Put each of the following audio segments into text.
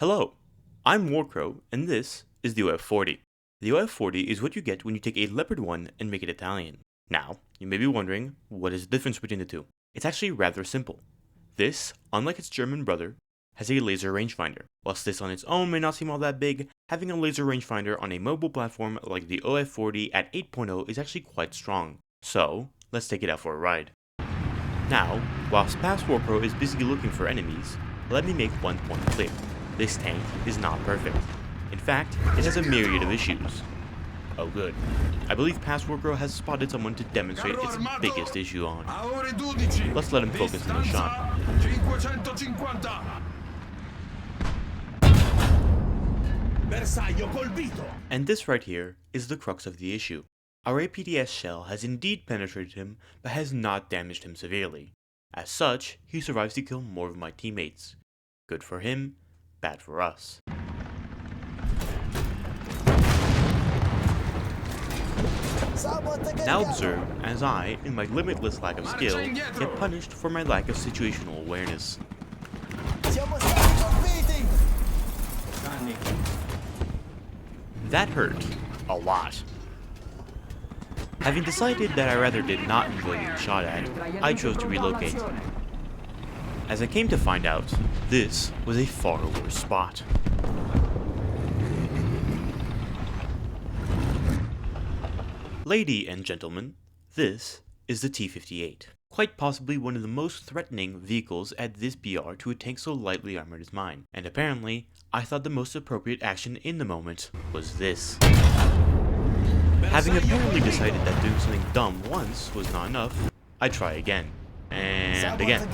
Hello, I'm Warcrow, and this is the OF40. The OF40 is what you get when you take a Leopard 1 and make it Italian. Now, you may be wondering, what is the difference between the two? It's actually rather simple. This, unlike its German brother, has a laser rangefinder. Whilst this on its own may not seem all that big, having a laser rangefinder on a mobile platform like the OF40 at 8.0 is actually quite strong. So, let's take it out for a ride. Now, whilst past Warcrow is busy looking for enemies, let me make one point clear. This tank is not perfect. In fact, it has a myriad of issues. Oh good. I believe past Warcrow has spotted someone to demonstrate its biggest issue on. Let's let him focus on the shot. And this right here is the crux of the issue. Our APDS shell has indeed penetrated him, but has not damaged him severely. As such, he survives to kill more of my teammates. Good for him, bad for us. Now observe as I, in my limitless lack of skill, get punished for my lack of situational awareness. That hurt a lot. Having decided that I rather did not enjoy being shot at, I chose to relocate. As I came to find out, this was a far worse spot. Lady and gentlemen, this is the T-58. Quite possibly one of the most threatening vehicles at this BR to a tank so lightly armored as mine. And apparently, I thought the most appropriate action in the moment was this. Having apparently decided that doing something dumb once was not enough, I try again. And again.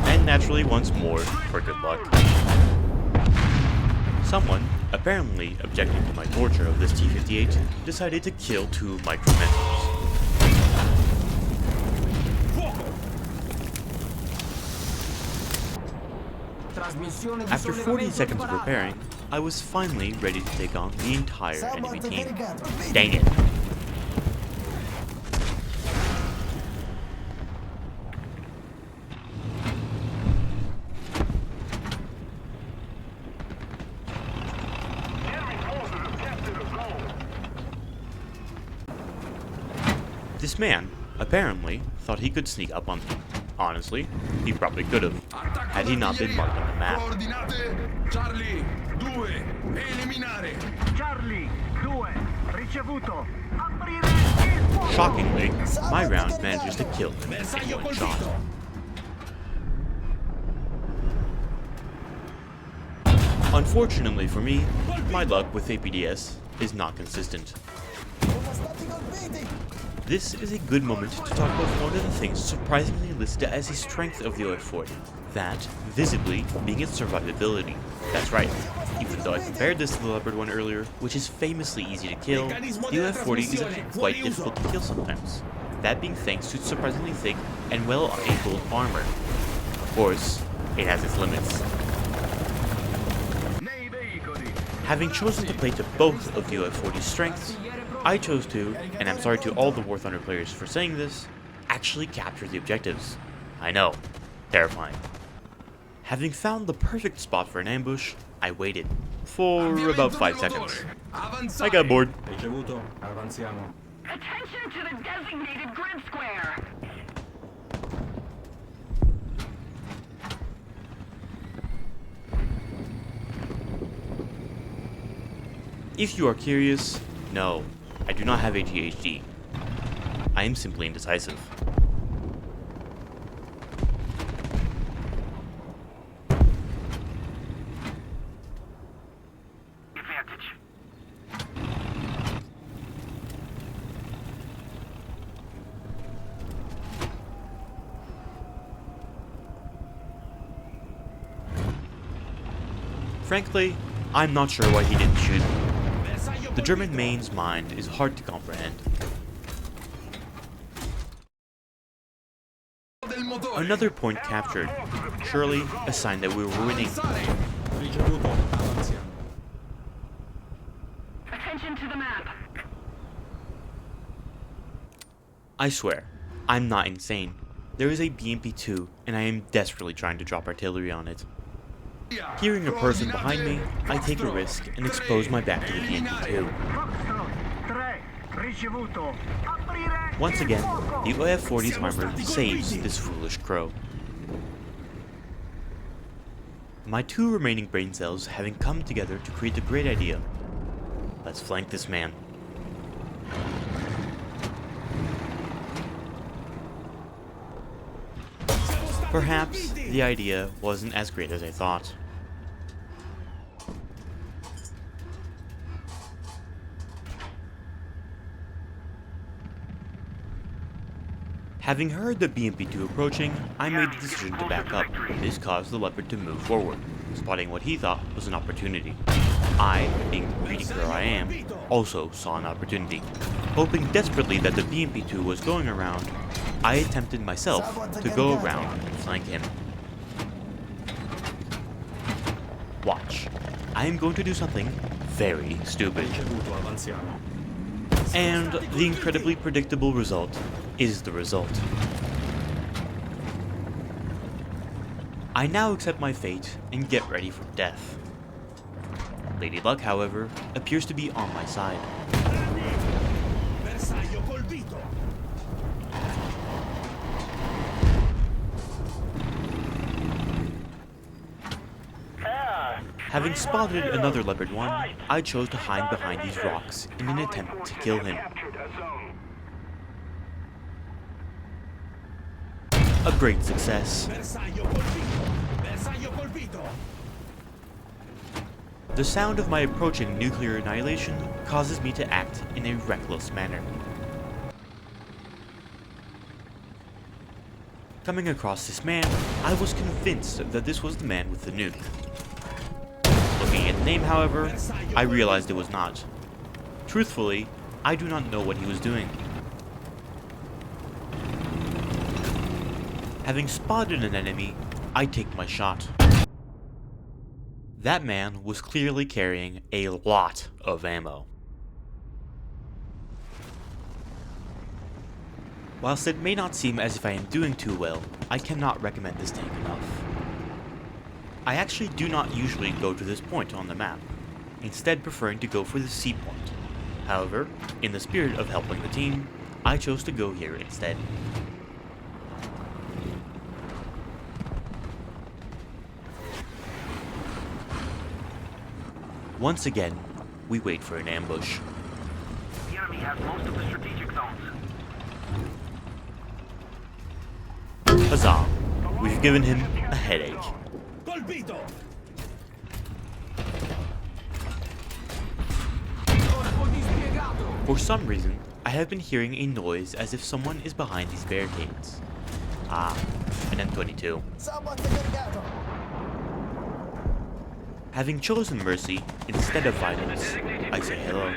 And naturally once more for good luck. Someone, apparently objecting to my torture of this T-58, decided to kill two of my crew members. After 40 seconds of repairing, I was finally ready to take on the entire enemy team. Dang it. This man, apparently, thought he could sneak up on me. Honestly, he probably could have, had he not been marked on the map. Charlie 2, eliminare. Charlie 2, ricevuto. Aprire. Shockingly, my round manages to kill him in one shot. Unfortunately for me, my luck with APDS is not consistent. This is a good moment to talk about one of the things surprisingly listed as a strength of the OF40, that, visibly, being its survivability. That's right, even though I compared this to the Leopard 1 earlier, which is famously easy to kill, the OF40 is actually quite difficult to kill sometimes, that being thanks to its surprisingly thick and well-angled armor. Of course, it has its limits. Having chosen to play to both of the OF40's strengths, I chose to, and I'm sorry to all the War Thunder players for saying this, actually capture the objectives. I know, terrifying. Having found the perfect spot for an ambush, I waited for about 5 seconds. I got bored. Ricevuto, avanziamo. Attention to the designated grid square! If you are curious, no, I do not have ADHD. I am simply indecisive. Advantage. Frankly, I'm not sure why he didn't shoot me. The German main's mind is hard to comprehend. Another point captured. Surely a sign that we were winning. Ricevuto, avanziamo. Attention to the map. I swear, I'm not insane. There is a BMP-2, and I am desperately trying to drop artillery on it. Hearing a person behind me, I take a risk and expose my back to the BMP-2. Once again, the OF-40's armor saves this foolish crow. My 2 remaining brain cells having come together to create the great idea. Let's flank this man. Perhaps the idea wasn't as great as I thought. Having heard the BMP-2 approaching, I made the decision to back up. This caused the Leopard to move forward, spotting what he thought was an opportunity. I, being the greedy crow I am, also saw an opportunity. Hoping desperately that the BMP-2 was going around, I attempted myself to go around and flank him. Watch. I am going to do something very stupid. Ricevuto, avanziamo. And the incredibly predictable result is the result. I now accept my fate and get ready for death. Lady Luck, however, appears to be on my side. Bersaglio colpito. Having spotted another Leopard 1, I chose to hide behind these rocks in an attempt to kill him. A great success. Bersaglio colpito. Bersaglio colpito. The sound of my approaching nuclear annihilation causes me to act in a reckless manner. Coming across this man, I was convinced that this was the man with the nuke. Looking at the name, however, I realized it was not. Truthfully, I do not know what he was doing. Having spotted an enemy, I take my shot. That man was clearly carrying a lot of ammo. Whilst it may not seem as if I am doing too well, I cannot recommend this tank enough. I actually do not usually go to this point on the map, instead preferring to go for the C point. However, in the spirit of helping the team, I chose to go here instead. Once again, we wait for an ambush. The enemy has most of the strategic zones. Huzzah! We've given him a headache. Colpito. For some reason, I have been hearing a noise as if someone is behind these barricades. Ah, an M22. Having chosen mercy instead of violence, I say hello.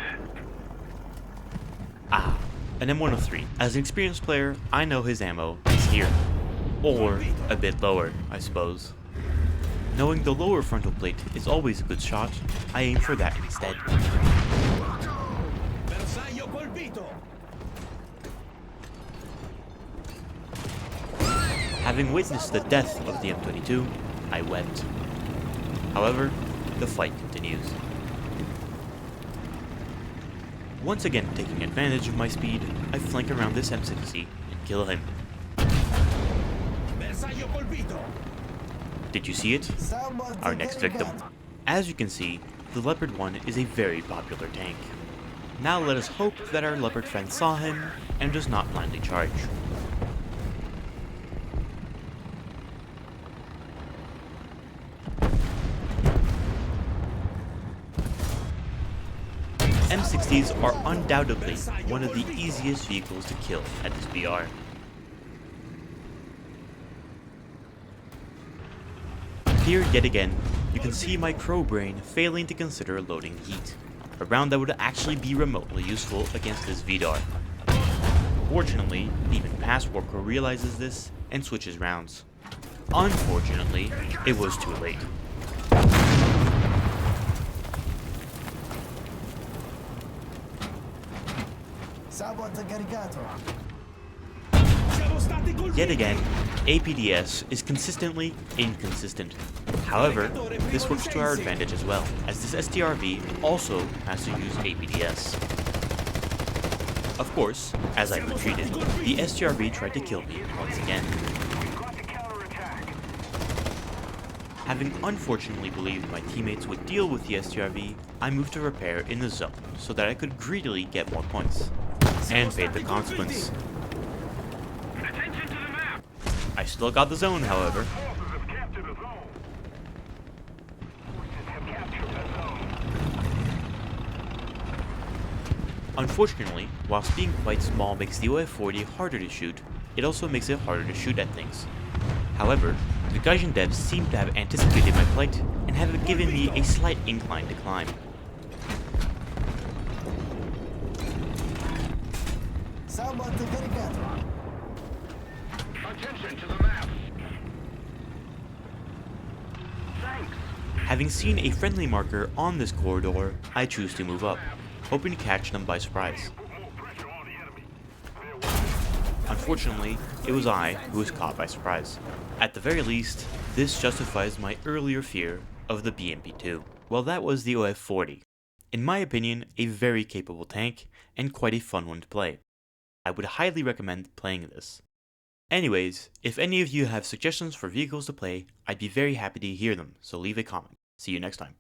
Ah, an M103. As an experienced player, I know his ammo is here. Or a bit lower, I suppose. Knowing the lower frontal plate is always a good shot, I aim for that instead. Bersaglio colpito. Having witnessed the death of the M22, I wept. However, the fight continues. Once again taking advantage of my speed, I flank around this M60 and kill him. Bersaglio colpito. Did you see it? Our next victim. As you can see, the Leopard 1 is a very popular tank. Now let us hope that our Leopard friend saw him and does not blindly charge. M60s are undoubtedly one of the easiest vehicles to kill at this BR. Here yet again, you can see my crow brain failing to consider loading heat, a round that would actually be remotely useful against this VDAR. Fortunately, even past Warcrow realizes this and switches rounds. Unfortunately, it was too late. Siamo stati colpiti. Yet again, APDS is consistently inconsistent. However, this works to our advantage as well, as this STRV also has to use APDS. Of course, as I retreated, the STRV tried to kill me once again. Having unfortunately believed my teammates would deal with the STRV, I moved to repair in the zone so that I could greedily get more points, and paid the consequence. Attention to the map! I still got the zone, however. Forces have captured a zone. Forces have captured a zone. Unfortunately, whilst being quite small makes the OF-40 harder to shoot, it also makes it harder to shoot at things. However, the Gaijin devs seem to have anticipated my plight and have given me a slight incline to climb. Attention to the map. Thanks. Having seen a friendly marker on this corridor, I choose to move up, hoping to catch them by surprise. Put more pressure on the enemy. Unfortunately, it was I who was caught by surprise. At the very least, this justifies my earlier fear of the BMP-2. Well, that was the OF-40. In my opinion, a very capable tank, and quite a fun one to play. I would highly recommend playing this. Anyways, if any of you have suggestions for vehicles to play, I'd be very happy to hear them, so leave a comment. See you next time.